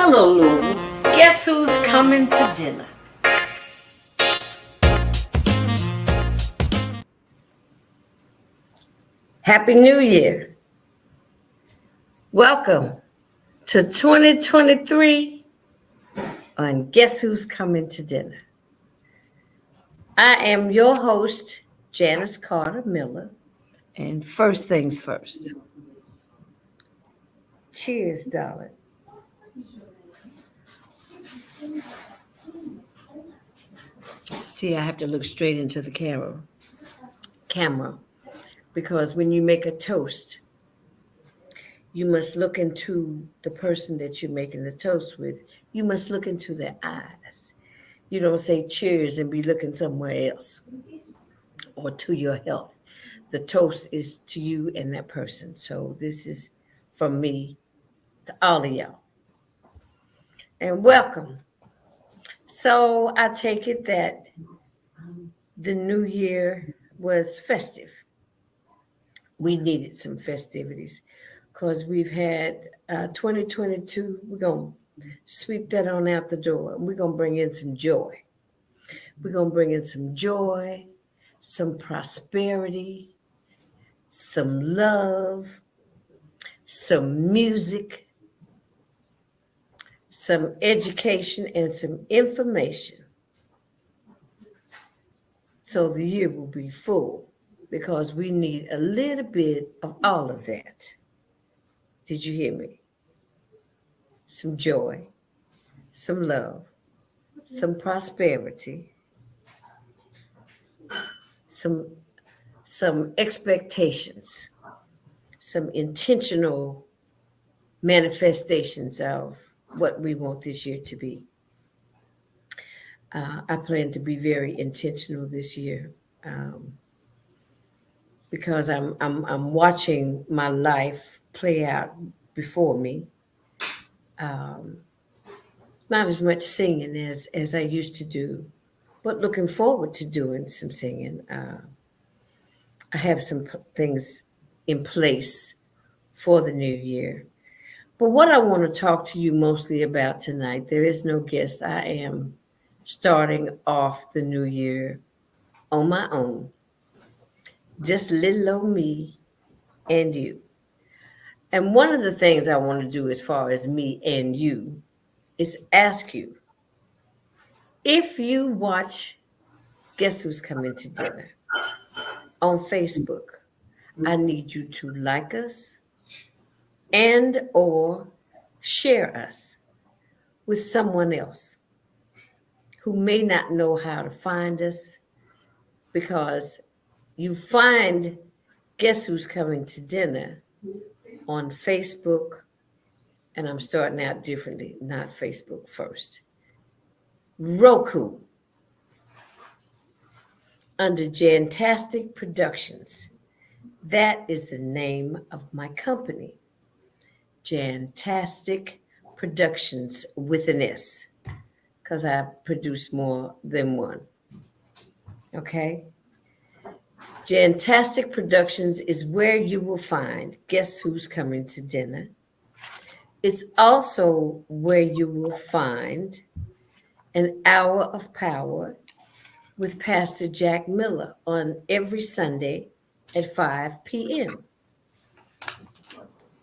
Hello, Lulu. Guess who's coming to dinner? Happy New Year. Welcome to 2023 on Guess Who's Coming to Dinner. I am your host, Janis Miller. And first things first. Cheers, darling. See, I have to look straight into the camera, because when you make a toast, you must look into the person that you're making the toast with. You must look into their eyes. You don't say cheers and be looking somewhere else or to your health. The toast is to you and that person. So this is from me to all of y'all. And welcome. So I take it that the new year was festive. We needed some festivities because we've had 2022. We're going to sweep that on out the door. And we're going to bring in some joy. We're going to bring in some joy, some prosperity, some love, some music, some education, and some information. So the year will be full because we need a little bit of all of that. Did you hear me? Some joy, some love, some prosperity, some expectations, some intentional manifestations of what we want this year to be. I plan to be very intentional this year because I'm watching my life play out before me. Not as much singing as I used to do, but looking forward to doing some singing. I have some things in place for the new year. But what I want to talk to you mostly about tonight, there is no guest. I am starting off the new year on my own. Just little old me and you. And one of the things I want to do as far as me and you is ask you, if you watch Guess Who's Coming to Dinner on Facebook, I need you to like us and or share us with someone else who may not know how to find us, because you find Guess Who's Coming to Dinner on Facebook, and I'm starting out differently, not Facebook first. Roku, under Jantastic Productions. That is the name of my company. Jantastic Productions with an S, because I produce more than one. Okay? Jantastic Productions is where you will find Guess Who's Coming to Dinner. It's also where you will find An Hour of Power with Pastor Jack Miller on every Sunday at 5 p.m.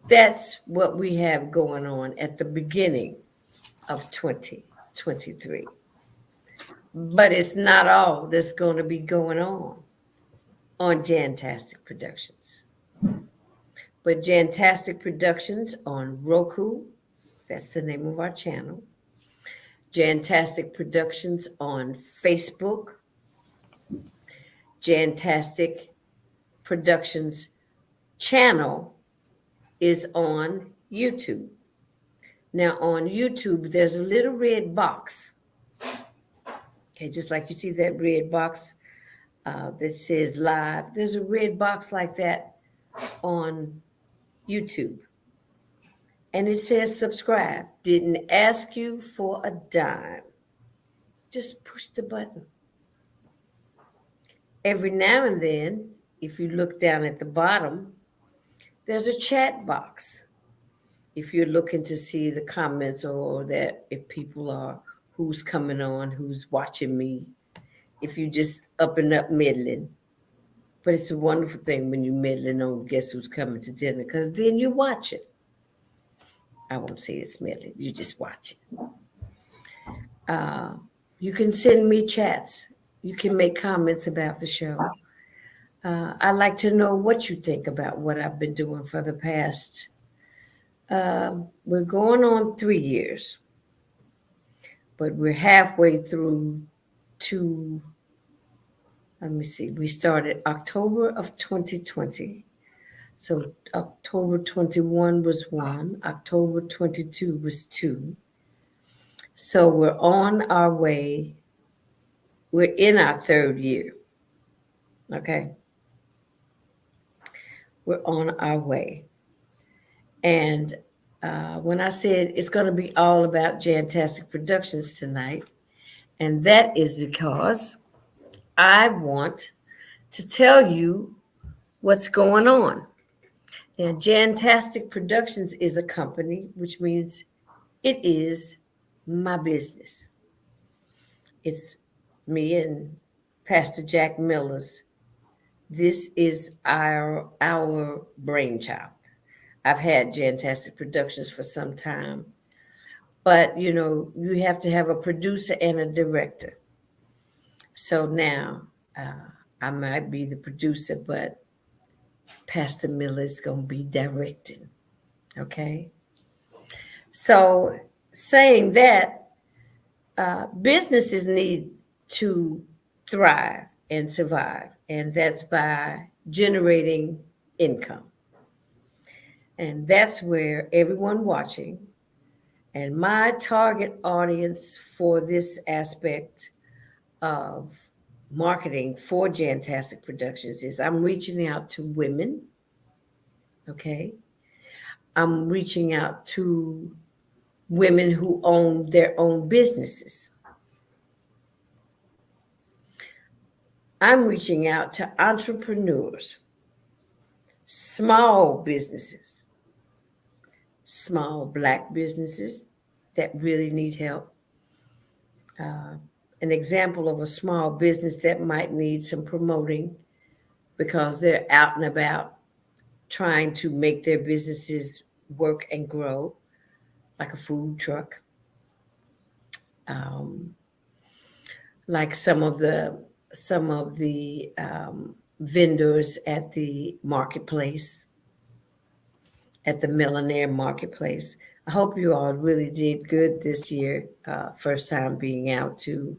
That's what we have going on at the beginning of 2023. But it's not all that's going to be going on Jantastic Productions. But Jantastic Productions on Roku, that's the name of our channel. Jantastic Productions on Facebook. Jantastic Productions channel is on YouTube. Now on YouTube, there's a little red box. Okay, just like you see that red box that says live. There's a red box like that on YouTube. And it says subscribe. Didn't ask you for a dime. Just push the button. Every now and then, if you look down at the bottom, there's a chat box. if you're looking to see the comments or that if people are who's coming on, who's watching me, if you just up and up meddling. But it's a wonderful thing when you meddling on guess who's coming to dinner, because then you watch it. I won't say it's meddling, you just watch it. You can send me chats. You can make comments about the show. I'd like to know what you think about what I've been doing for the past. We're going on 3 years, but we're halfway through to, let me see, we started October of 2020. So October 21 was one, October 22 was two. So we're on our way. We're in our third year. Okay. We're on our way. And when I said it's going to be all about Jantastic Productions tonight, and that is because I want to tell you what's going on. Now, Jantastic Productions is a company, which means it is my business. It's me and Pastor Jack Miller's. This is our brainchild. I've had Jantastic Productions for some time, but you have to have a producer and a director. So now I might be the producer, but Pastor Miller is going to be directing. Okay. So saying that, businesses need to thrive and survive, and that's by generating income. And that's where everyone watching and my target audience for this aspect of marketing for Jantastic Productions is I'm reaching out to women. Okay. I'm reaching out to women who own their own businesses. I'm reaching out to entrepreneurs, small businesses, small Black businesses that really need help. An example of a small business that might need some promoting because they're out and about trying to make their businesses work and grow, like a food truck, um, like some of the vendors at the marketplace, at the millionaire marketplace. I hope you all really did good this year. First time being out to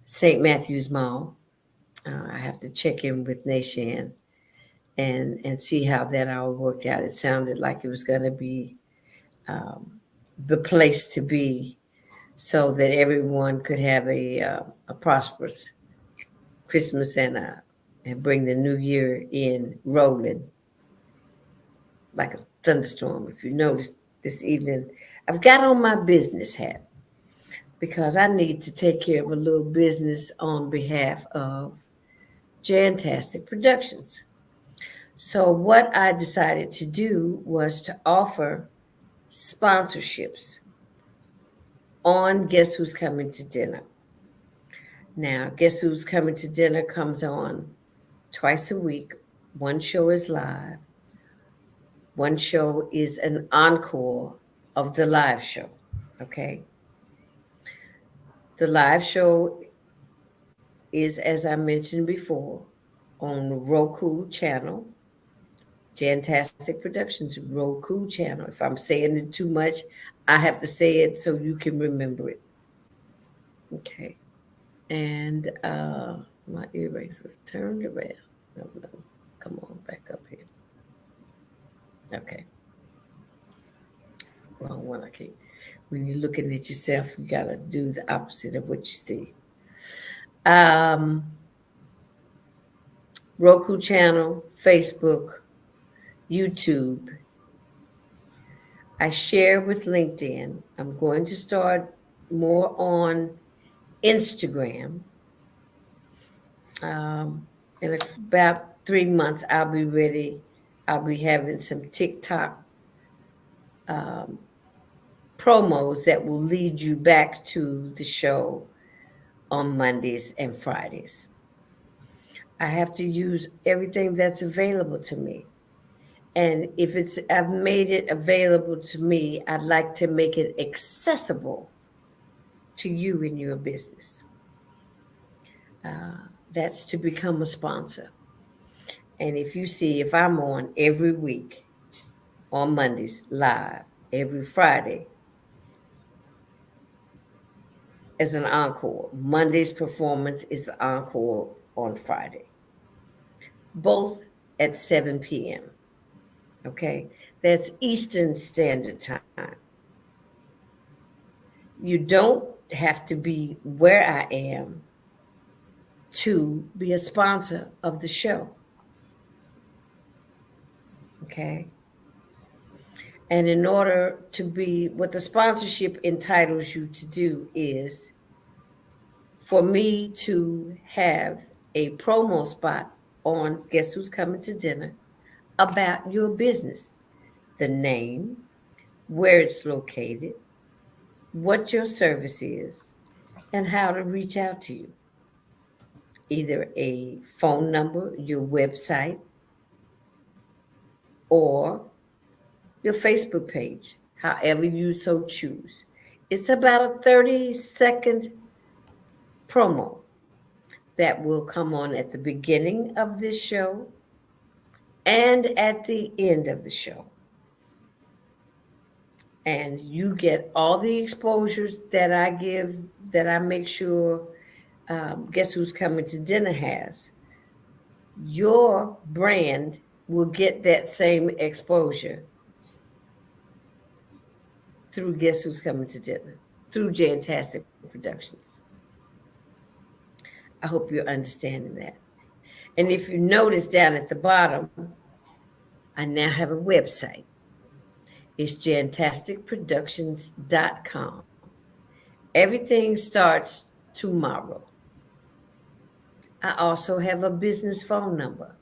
St. Matthew's Mall. I have to check in with Nashan and see how that all worked out. It sounded like it was going to be the place to be, so that everyone could have a prosperous Christmas and bring the new year in rolling like a thunderstorm. If you notice this evening, I've got on my business hat because I need to take care of a little business on behalf of Jantastic Productions. So what I decided to do was to offer sponsorships on Guess Who's Coming to Dinner. Now, Guess Who's Coming to Dinner comes on twice a week. One show is live. One show is an encore of the live show. Okay. The live show is, as I mentioned before, on Roku channel, Jantastic Productions Roku channel. If I'm saying it too much, I have to say it so you can remember it. Okay. And my earrings was turned around. No, come on, back up here. Okay. Wrong one. I can't. When you're looking at yourself, you gotta do the opposite of what you see. Roku channel, Facebook, YouTube. I share with LinkedIn. I'm going to start more on Instagram. In about 3 months, I'll be ready. I'll be having some TikTok promos that will lead you back to the show on Mondays and Fridays. I have to use everything that's available to me. And if it's I've made it available to me, I'd like to make it accessible to you in your business. That's to become a sponsor. And if you see if I'm on every week on Mondays live, every Friday as an encore. Monday's performance is the encore on Friday, both at 7 p.m. Okay, that's Eastern Standard Time. You don't have to be where I am to be a sponsor of the show. Okay, and in order to be, what the sponsorship entitles you to do is for me to have a promo spot on Guess Who's Coming to Dinner about your business, the name, where it's located, what your service is, and how to reach out to you. Either a phone number, your website, or your Facebook page, however you so choose. It's about a 30-second promo that will come on at the beginning of this show and at the end of the show. And you get all the exposures that I give, that I make sure Guess Who's Coming to Dinner has. Your brand will get that same exposure through Guess Who's Coming to Dinner, through Jantastic Productions. I hope you're understanding that. And if you notice down at the bottom, I now have a website. It's jantasticproductions.com. Everything starts tomorrow. I also have a business phone number.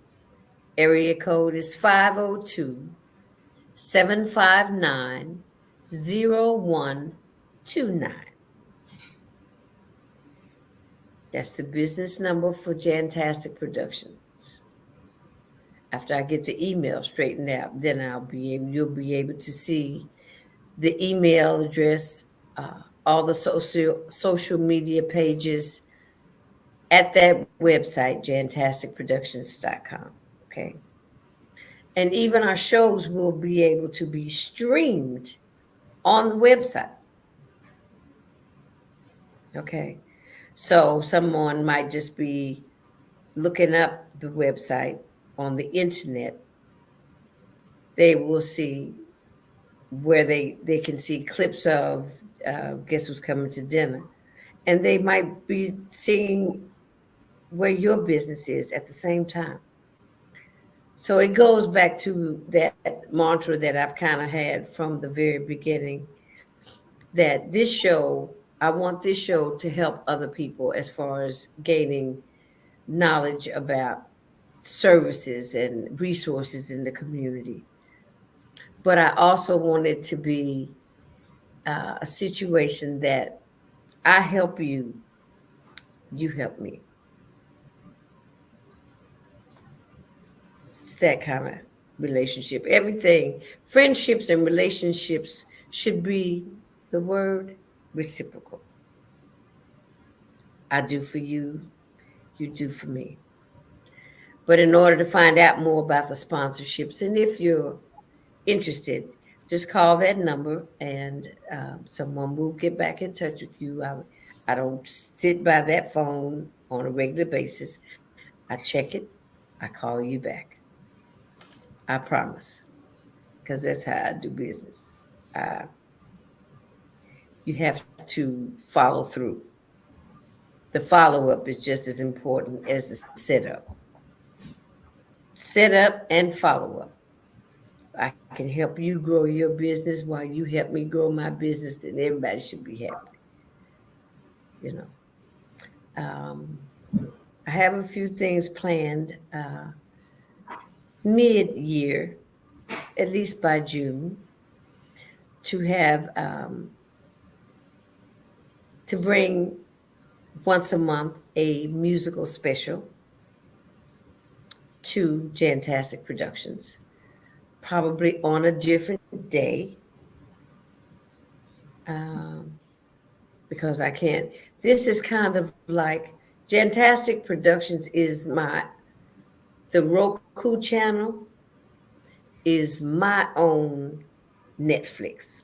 Area code is 502-759-0129. That's the business number for Jantastic Productions. After I get the email straightened out, then you'll be able to see the email address, all the social media pages at that website, jantasticproductions.com. Okay. And even our shows will be able to be streamed on the website. Okay. So someone might just be looking up the website on the internet. They will see where they can see clips of Guess Who's Coming to Dinner. And they might be seeing where your business is at the same time. So it goes back to that mantra that I've kind of had from the very beginning, that this show, I want this show to help other people as far as gaining knowledge about services and resources in the community. But I also want it to be a situation that I help you, you help me. It's that kind of relationship. Everything, friendships and relationships should be the word reciprocal. I do for you, you do for me. But in order to find out more about the sponsorships, and if you're interested, just call that number and someone will get back in touch with you. I don't sit by that phone on a regular basis. I check it, I call you back. I promise, because that's how I do business. You have to follow through. The follow up is just as important as the setup. Set up and follow up. I can help you grow your business while you help me grow my business, then everybody should be happy. You know, I have a few things planned mid year, at least by June. to have to bring once a month a musical special to Jantastic Productions, probably on a different day, um, because I can't. This is kind of like Jantastic Productions is the Roku channel is my own Netflix.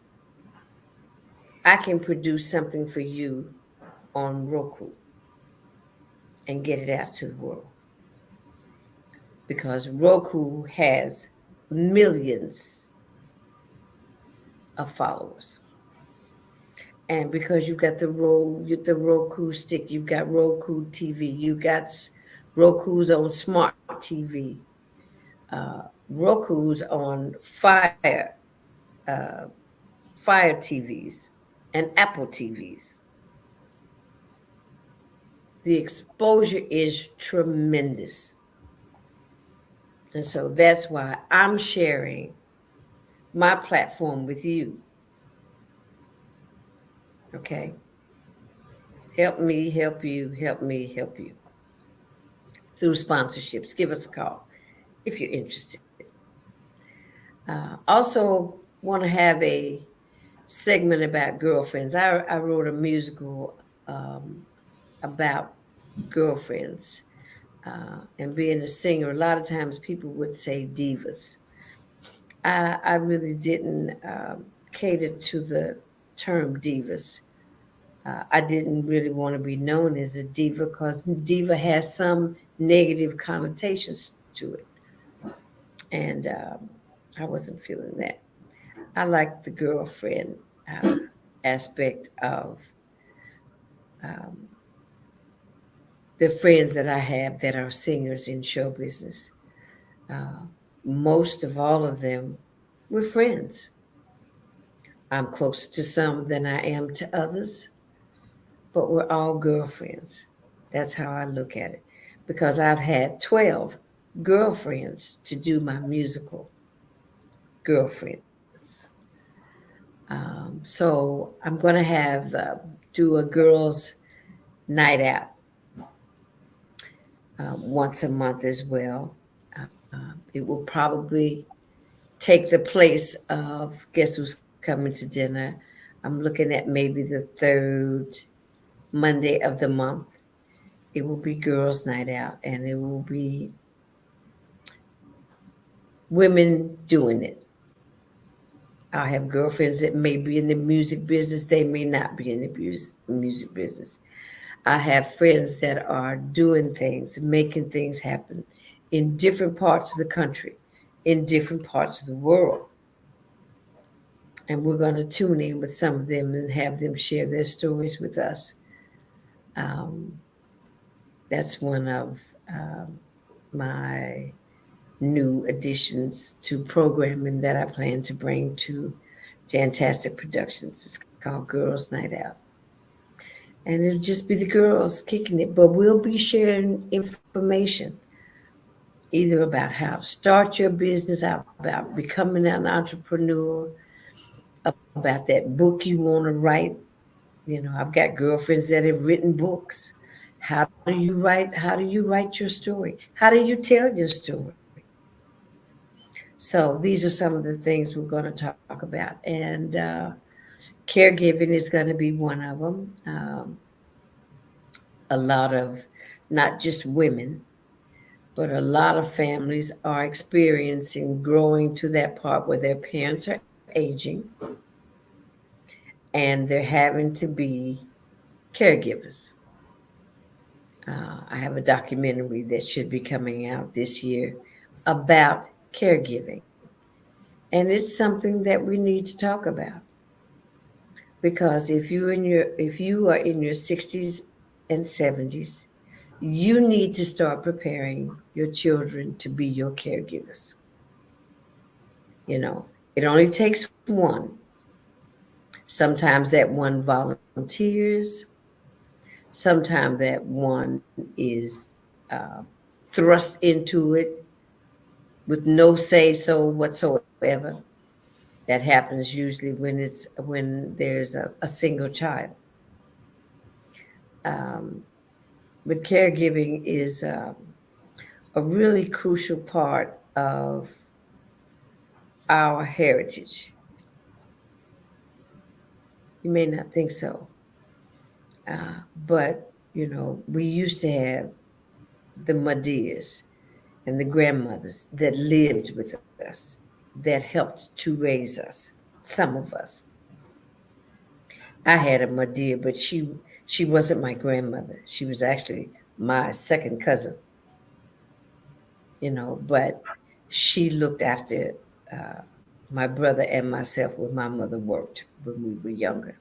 I can produce something for you on Roku and get it out to the world because Roku has millions of followers. And because you've got the Roku stick, you've got Roku TV, you've got Roku's on smart TV, Roku's on Fire TVs, and Apple TVs. The exposure is tremendous. And so that's why I'm sharing my platform with you. Okay? Help me, help you, help me, help you. Through sponsorships. Give us a call if you're interested. Also, want to have a segment about girlfriends. I wrote a musical about girlfriends. And being a singer, a lot of times people would say divas. I really didn't cater to the term divas. I didn't really want to be known as a diva because diva has some negative connotations to it. And I wasn't feeling that. I like the girlfriend aspect of the friends that I have that are singers in show business. Uh, Most of all of them were friends. I'm closer to some than I am to others, but we're all girlfriends. That's how I look at it. Because I've had 12 girlfriends to do my musical, Girlfriends. So I'm going to have do a girls' night out once a month as well. It will probably take the place of Guess Who's Coming to Dinner. I'm looking at maybe the third Monday of the month. It will be girls' night out, and it will be women doing it. I have girlfriends that may be in the music business, they may not be in the music business. I have friends that are doing things, making things happen in different parts of the country, in different parts of the world. And we're going to tune in with some of them and have them share their stories with us. Um, that's one of my new additions to programming that I plan to bring to Jantastic Productions. It's called Girls Night Out. And it'll just be the girls kicking it, but we'll be sharing information either about how to start your business, about becoming an entrepreneur, about that book you want to write. You know, I've got girlfriends that have written books. How do you write your story? How do you tell your story? So these are some of the things we're going to talk about. And caregiving is going to be one of them. A lot of not just women, but a lot of families are experiencing growing to that part where their parents are aging and they're having to be caregivers. I have a documentary that should be coming out this year about caregiving. And it's something that we need to talk about because if you are in your 60s and 70s, you need to start preparing your children to be your caregivers. You know, it only takes one. Sometimes that one volunteers. Sometimes that one is thrust into it with no say so whatsoever. That happens usually when there's a single child. Um, but caregiving is a really crucial part of our heritage. You may not think so, but we used to have the Madeas and the grandmothers that lived with us, that helped to raise us. Some of us. I had a Madea, but she wasn't my grandmother. She was actually my second cousin. But she looked after uh, my brother and myself when my mother worked when we were younger,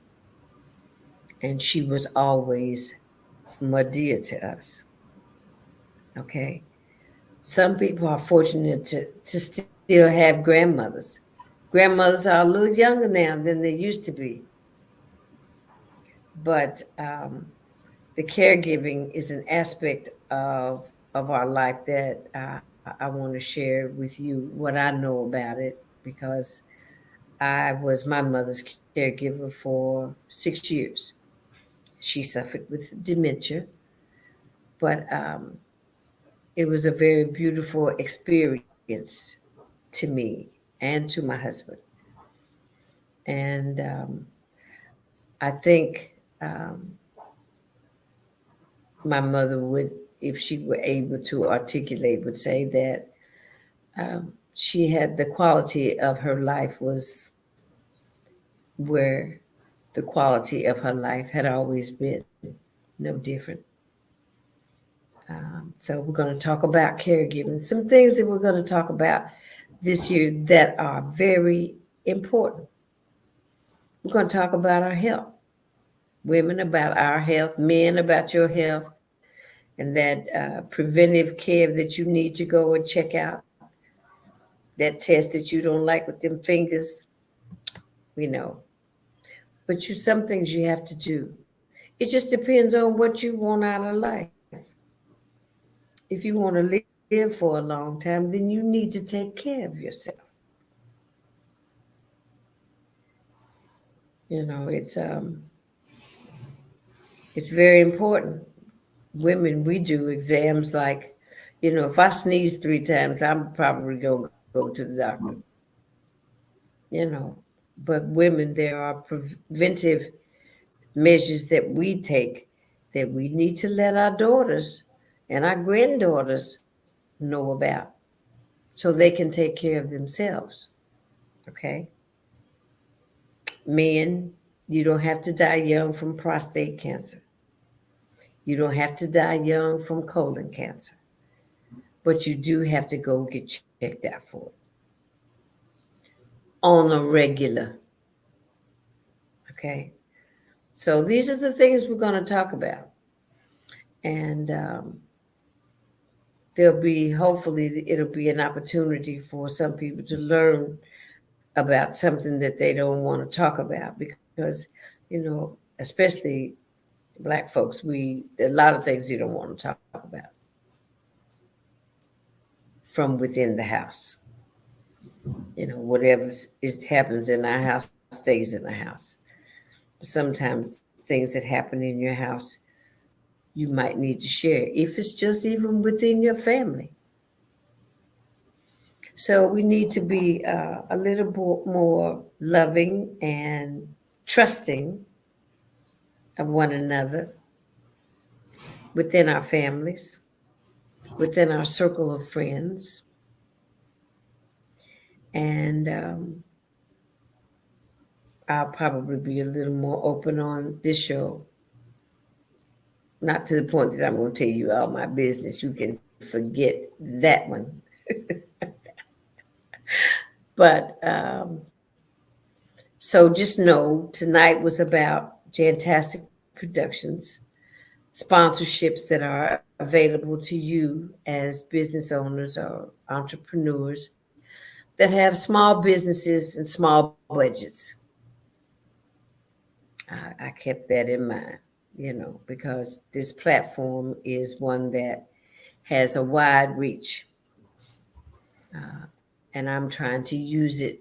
and she was always Madea to us. Okay, some people are fortunate to still have grandmothers. Grandmothers are a little younger now than they used to be, but the caregiving is an aspect of our life that I want to share with you what I know about it, because I was my mother's caregiver for 6 years. She suffered with dementia, but it was a very beautiful experience to me and to my husband. And I think my mother would, if she were able to articulate, would say that she had the quality of her life was where the quality of her life had always been, no different. So we're going to talk about caregiving, some things that we're going to talk about this year that are very important. We're going to talk about our health, women about our health, men about your health, and that preventive care that you need to go and check out, that test that you don't like with them fingers, we know. But some things you have to do. It just depends on what you want out of life. If you want to live for a long time, then you need to take care of yourself. It's very important. Women, we do exams like, if I sneeze 3 times, I'm probably gonna go to the doctor. You know, but women, there are preventive measures that we take that we need to let our daughters and our granddaughters know about, so they can take care of themselves. Okay. Men, you don't have to die young from prostate cancer. You don't have to die young from colon cancer, but you do have to go get checked out for it on a regular. Okay. So these are the things we're going to talk about. And hopefully, it'll be an opportunity for some people to learn about something that they don't want to talk about, because, especially Black folks, a lot of things you don't want to talk about from within the house. Whatever happens in our house stays in the house. Sometimes things that happen in your house you might need to share, if it's just even within your family. So we need to be a little bit more loving and trusting of one another within our families, within our circle of friends. And I'll probably be a little more open on this show. Not to the point that I'm going to tell you all my business. You can forget that one. But so just know tonight was about Jantastic Productions, sponsorships that are available to you as business owners or entrepreneurs that have small businesses and small budgets. I kept that in mind, because this platform is one that has a wide reach. And I'm trying to use it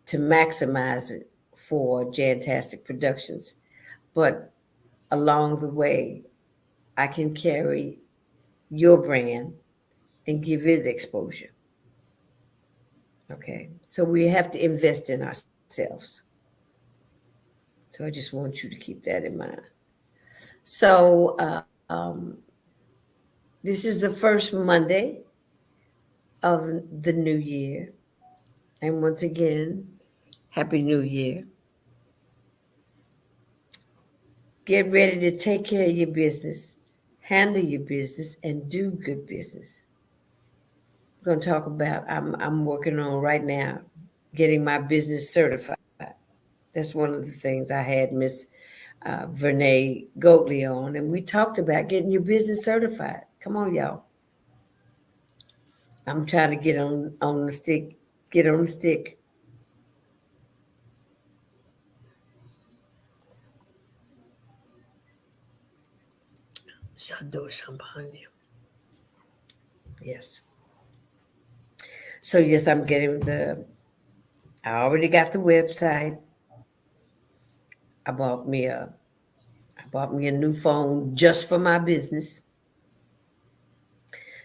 to maximize it for Jantastic Productions. But along the way, I can carry your brand and give it exposure. Okay. So we have to invest in ourselves. So I just want you to keep that in mind. So this is the first Monday of the new year. And once again, Happy New Year. Get ready to take care of your business, handle your business, and do good business. We're going to talk about, I'm working on right now getting my business certified. That's one of the things I had Miss Vernee Goatley on, and we talked about getting your business certified. Come on, y'all. I'm trying to get on the stick, get on the stick. J'adore champagne. Yes. So yes, I'm getting I already got the website. I bought me a I bought me a new phone just for my business.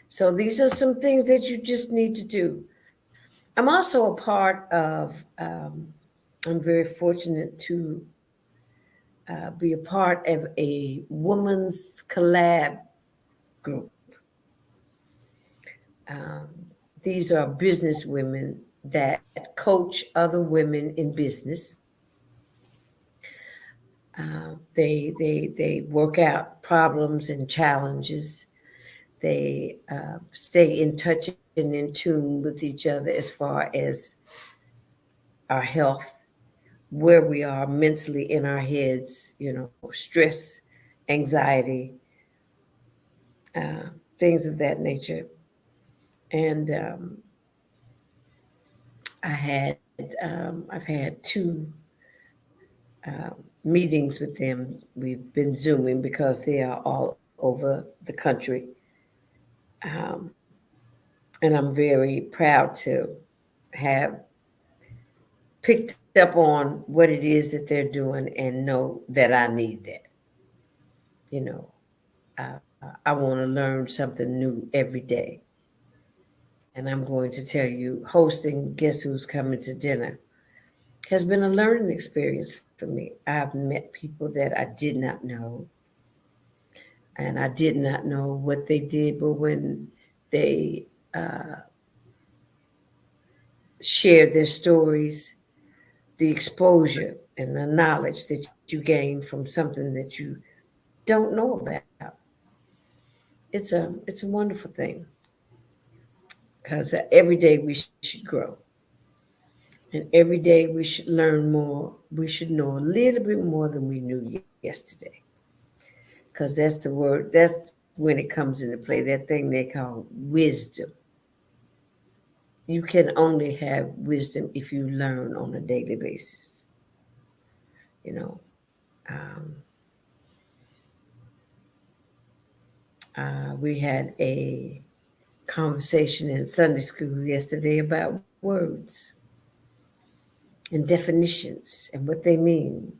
So these are some things that you just need to do. I'm also a part of. I'm very fortunate to be a part of a women's collab group. Um, these are business women that coach other women in business. They work out problems and challenges. They stay in touch and in tune with each other as far as our health, where we are mentally in our heads, stress, anxiety, things of that nature. And I've had two meetings with them. We've been Zooming because they are all over the country. Um, and I'm very proud to have picked up on what it is that they're doing and know that I need that. You know, I want to learn something new every day. And I'm going to tell you, hosting Guess Who's Coming to Dinner has been a learning experience for me. I've met people that I did not know, and I did not know what they did, but when they shared their stories, the exposure and the knowledge that you gain from something that you don't know about, it's a wonderful thing because every day we should grow. And every day we should learn more. We should know a little bit more than we knew yesterday. Because that's the word, that's when it comes into play, that thing they call wisdom. You can only have wisdom if you learn on a daily basis. You know, um, we had a conversation in Sunday school yesterday about words and definitions and what they mean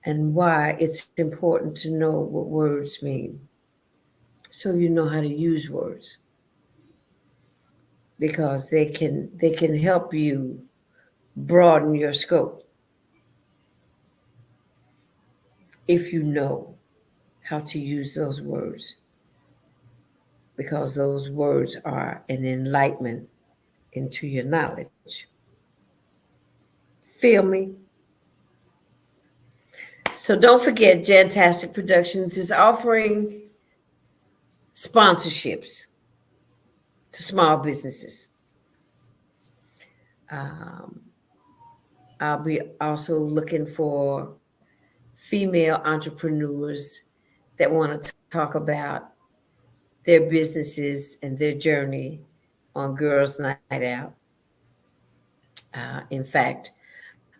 and why it's important to know what words mean so you know how to use words because they can help you broaden your scope if you know how to use those words because those words are an enlightenment into your knowledge. Feel me? So don't forget, Jantastic Productions is offering sponsorships to small businesses. Um, I'll be also looking for female entrepreneurs that want to talk about their businesses and their journey on Girls Night Out. In fact,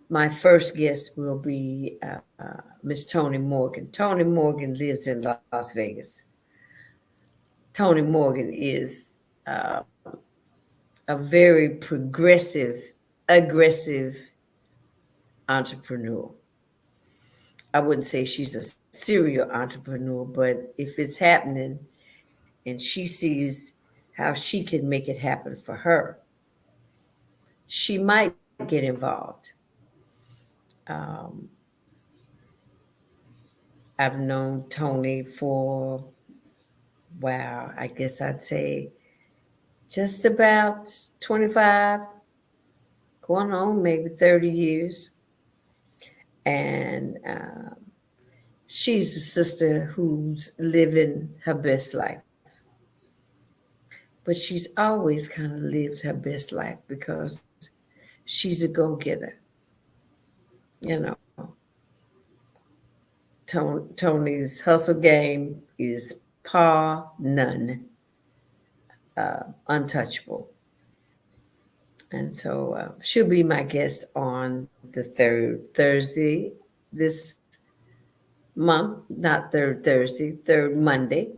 my first guest will be Miss Tony Morgan. Tony Morgan lives in Las Vegas. Tony Morgan is a very progressive aggressive entrepreneur. I wouldn't say she's a serial entrepreneur, but if it's happening and she sees how she can make it happen for her, she might get involved. Um, I've known Tony for, wow, I guess I'd say just about 25, going on maybe 30 years. And she's a sister who's living her best life. But she's always kind of lived her best life because she's a go getter. You know, Tony's hustle game is par none, untouchable. And so she'll be my guest on the third Thursday this month, not third Thursday, third Monday,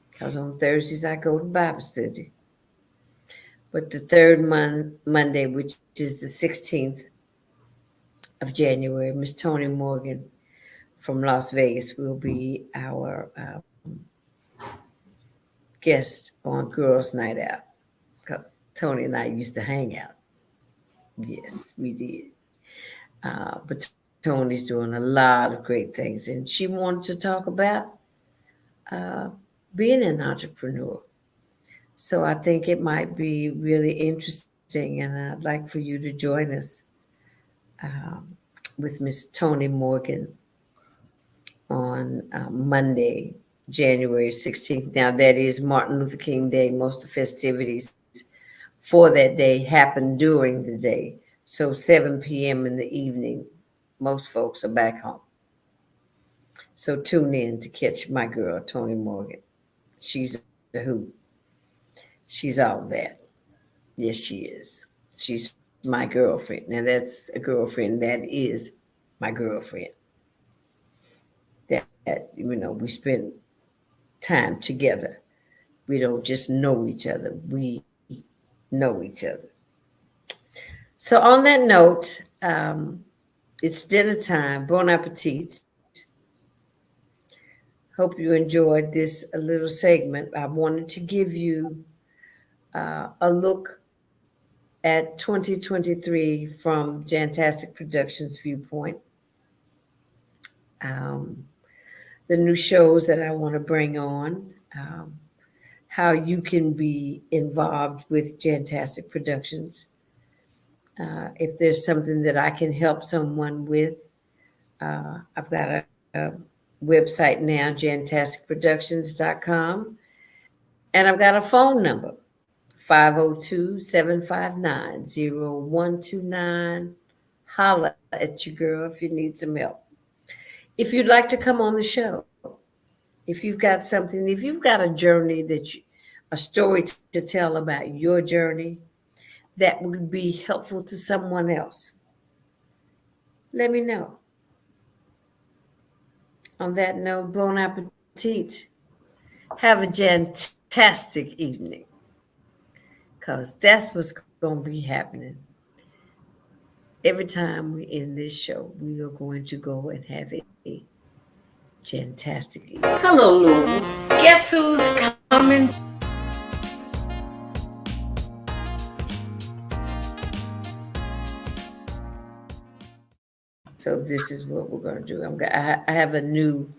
because on Thursdays I go to Bible study. But the third Monday, which is the 16th of January, Miss Toni Morgan from Las Vegas will be our guest on Girls Night Out. Because Tony and I used to hang out. Yes, we did. But Tony's doing a lot of great things, and she wanted to talk about uh, being an entrepreneur. So I think it might be really interesting, and I'd like for you to join us um, with Miss Toni Morgan on Monday, January 16th. Now, that is Martin Luther King Day. Most of the festivities for that day happen during the day. So 7 p.m. in the evening, most folks are back home. So tune in to catch my girl, Toni Morgan. She's a hoot. She's all that. Yes, she is. She's my girlfriend. Now, that's a girlfriend that is my girlfriend. That, we spend time together. We don't just know each other. We know each other. So on that note, it's dinner time. Bon appetit. Hope you enjoyed this little segment. I wanted to give you a look at 2023 from Jantastic Productions viewpoint. Um, the new shows that I want to bring on, how you can be involved with Jantastic Productions. If there's something that I can help someone with, I've got a website now, jantasticproductions.com, and I've got a phone number, 502-759-0129. Holla at your girl if you need some help. If you'd like to come on the show, if you've got something, if you've got a journey a story to tell about your journey that would be helpful to someone else, let me know. On that note, bon appetit. Have a jantastic evening, because that's what's going to be happening. Every time we end this show, we are going to go and have a jantastic evening. Hello, Louisville. Guess who's coming? So this is what we're going to do. I have a new